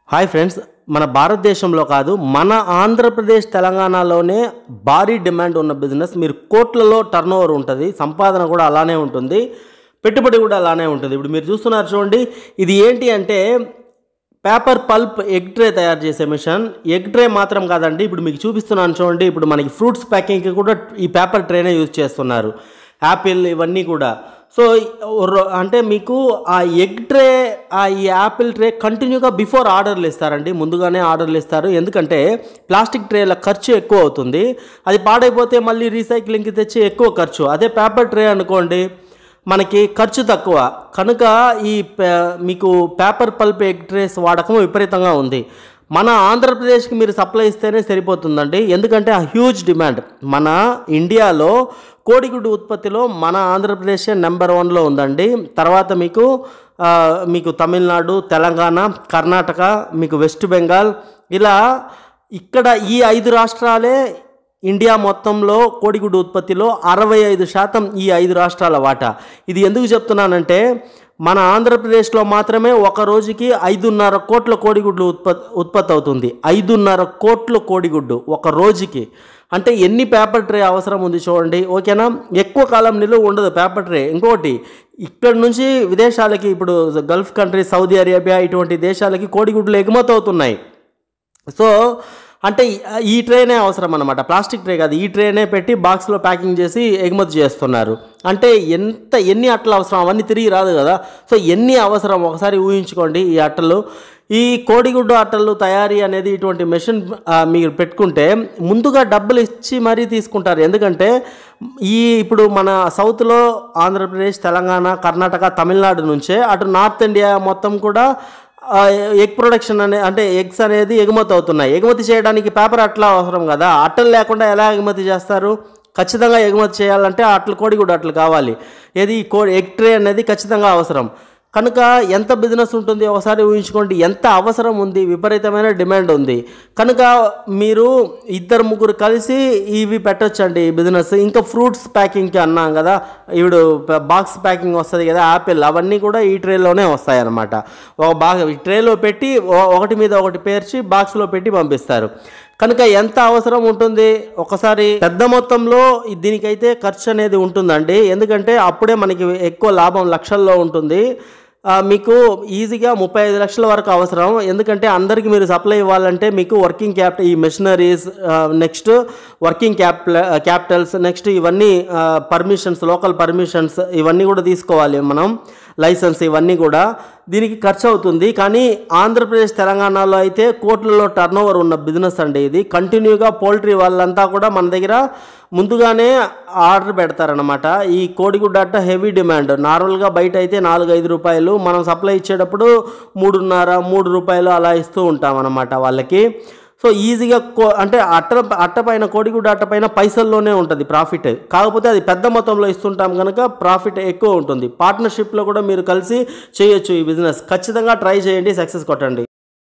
Hi friends, మన భారతదేశంలో కాదు మన ఆంధ్రప్రదేశ్ తెలంగాణలోనే భారీ డిమాండ్ ఉన్న బిజినెస్. మీరు కోట్లలో టర్న్ ఓవర్ ఉంటుంది, సంపాదన కూడా అలానే ఉంటుంది, పెట్టుబడి కూడా అలానే ఉంటుంది. ఇప్పుడు మీరు చూస్తున్నారు చూడండి, ఇది ఏంటి అంటే పేపర్ పల్ప్ ఎగ్ ట్రే తయారు చేసే మిషన్. ఎగ్ ట్రే మాత్రం కాదండి, ఇప్పుడు మీకు చూపిస్తున్నాను చూడండి. ఇప్పుడు మనకి ఫ్రూట్స్ ప్యాకింగ్కి కూడా ఈ పేపర్ ట్రేనే యూజ్ చేస్తున్నారు, యాపిల్ ఇవన్నీ కూడా. సో అంటే మీకు ఆ ఎగ్ ట్రే, ఈ యాపిల్ ట్రే కంటిన్యూగా బిఫోర్ ఆర్డర్లు ఇస్తారండి, ముందుగానే ఆర్డర్లు ఇస్తారు. ఎందుకంటే ప్లాస్టిక్ ట్రేల ఖర్చు ఎక్కువ అవుతుంది, అది పాడైపోతే మళ్ళీ రీసైక్లింగ్కి తెచ్చి ఎక్కువ ఖర్చు. అదే పేపర్ ట్రే అనుకోండి, మనకి ఖర్చు తక్కువ కనుక ఈ మీకు పేపర్ పల్ప్ ఎగ్ ట్రేస్ వాడకం విపరీతంగా ఉంది. మన ఆంధ్రప్రదేశ్కి మీరు సప్లై ఇస్తేనే సరిపోతుందండి, ఎందుకంటే ఆ హ్యూజ్ డిమాండ్. మన ఇండియాలో కోడిగుడ్డు ఉత్పత్తిలో మన ఆంధ్రప్రదేశ్ నెంబర్ 1లో ఉందండి. తర్వాత మీకు తమిళనాడు, తెలంగాణ, కర్ణాటక, మీకు వెస్ట్ బెంగాల్, ఇలా ఇక్కడ ఈ 5 రాష్ట్రాలే ఇండియా మొత్తంలో కోడిగుడ్డు ఉత్పత్తిలో 65% ఈ 5 రాష్ట్రాల వాటా. ఇది ఎందుకు చెప్తున్నానంటే మన ఆంధ్రప్రదేశ్లో మాత్రమే ఒక రోజుకి 5.5 కోట్ల కోడిగుడ్లు ఉత్పత్తి అవుతుంది. 5.5 కోట్ల కోడిగుడ్డు ఒక రోజుకి అంటే ఎన్ని పేపర్ ట్రే అవసరం ఉంది చూడండి, ఓకేనా. ఎక్కువ కాలం నిలువ ఉండదు పేపర్ ట్రే. ఇంకోటి, ఇక్కడ నుంచి విదేశాలకి, ఇప్పుడు గల్ఫ్ కంట్రీ, సౌదీ అరేబియా ఇటువంటి దేశాలకి కోడిగుడ్లు ఎగుమతి అవుతున్నాయి. సో అంటే ఈ ట్రేనే అవసరం అన్నమాట, ప్లాస్టిక్ ట్రే కాదు, ఈ ట్రేనే పెట్టి బాక్స్లో ప్యాకింగ్ చేసి ఎగుమతి చేస్తున్నారు. అంటే ఎన్ని అట్టలు అవసరం, అవన్నీ తిరిగి రాదు కదా. సో ఎన్ని అవసరం ఒకసారి ఊహించుకోండి. ఈ అట్టలు, ఈ కోడిగుడ్డు అట్టలు తయారీ అనేది ఇటువంటి మెషిన్ మీరు పెట్టుకుంటే ముందుగా డబ్బులు ఇచ్చి మరీ తీసుకుంటారు. ఎందుకంటే ఇప్పుడు మన సౌత్లో ఆంధ్రప్రదేశ్, తెలంగాణ, కర్ణాటక, తమిళనాడు నుంచే అటు నార్త్ ఇండియా మొత్తం కూడా ఎగ్ ప్రొడక్షన్ అంటే ఎగ్స్ అనేది ఎగుమతి అవుతున్నాయి. ఎగుమతి చేయడానికి పేపర్ అట్లా అవసరం కదా. అట్టలు లేకుండా ఎలా ఎగుమతి చేస్తారు? ఖచ్చితంగా ఎగుమతి చేయాలంటే అట్లు, కోడిగుడ్డు అట్లు కావాలి. ఏది ఎగ్ ట్రే అనేది ఖచ్చితంగా అవసరం. కనుక ఎంత బిజినెస్ ఉంటుంది ఒకసారి ఊహించుకోండి, ఎంత అవసరం ఉంది, విపరీతమైన డిమాండ్ ఉంది. కనుక మీరు 2-3 కలిసి ఇవి పెట్టొచ్చండి ఈ బిజినెస్. ఇంకా ఫ్రూట్స్ ప్యాకింగ్కి అన్నాం కదా, ఇప్పుడు బాక్స్ ప్యాకింగ్ వస్తుంది కదా, యాపిల్, అవన్నీ కూడా ఈ ట్రేలోనే వస్తాయి అన్నమాట. ఈ ట్రేలో పెట్టి ఒకటి మీద ఒకటి పేర్చి బాక్స్లో పెట్టి పంపిస్తారు. కనుక ఎంత అవసరం ఉంటుంది ఒకసారి. పెద్ద మొత్తంలో దీనికైతే ఖర్చు అనేది ఉంటుందండి, ఎందుకంటే అప్పుడే మనకి ఎక్కువ లాభం లక్షల్లో ఉంటుంది. మీకు ఈజీగా 35 లక్షల వరకు అవసరం. ఎందుకంటే అందరికీ మీరు సప్లై ఇవ్వాలంటే మీకు వర్కింగ్ క్యాపిటల్, ఈ machineries, next working Capitals, next ఇవన్నీ పర్మిషన్స్, లోకల్ పర్మిషన్స్ ఇవన్నీ కూడా తీసుకోవాలి మనం, లైసెన్స్ ఇవన్నీ కూడా దీనికి ఖర్చు అవుతుంది. కానీ ఆంధ్రప్రదేశ్, తెలంగాణలో అయితే కోట్లలో టర్న్ ఓవర్ ఉన్న బిజినెస్ అండి ఇది. కంటిన్యూగా పౌల్ట్రీ వాళ్ళంతా కూడా మన దగ్గర ముందుగానే ఆర్డర్ పెడతారనమాట. ఈ కోడిగుడ్డ అట్ట హెవీ డిమాండ్. నార్మల్గా బయట అయితే 4-5 రూపాయలు, మనం సప్లై ఇచ్చేటప్పుడు 3.5-3 రూపాయలు అలా ఇస్తూ ఉంటాం అన్నమాట వాళ్ళకి. సో ఈజీగా అంటే అట్ట పైన, కోడిగుడ్డ అట్ట పైన పైసల్లోనే ఉంటుంది ప్రాఫిట్. కాకపోతే అది పెద్ద మొత్తంలో ఇస్తుంటాం కనుక ప్రాఫిట్ ఎక్కువ ఉంటుంది. పార్ట్నర్షిప్లో కూడా మీరు కలిసి చేయొచ్చు ఈ బిజినెస్. ఖచ్చితంగా ట్రై చేయండి, సక్సెస్ కొట్టండి.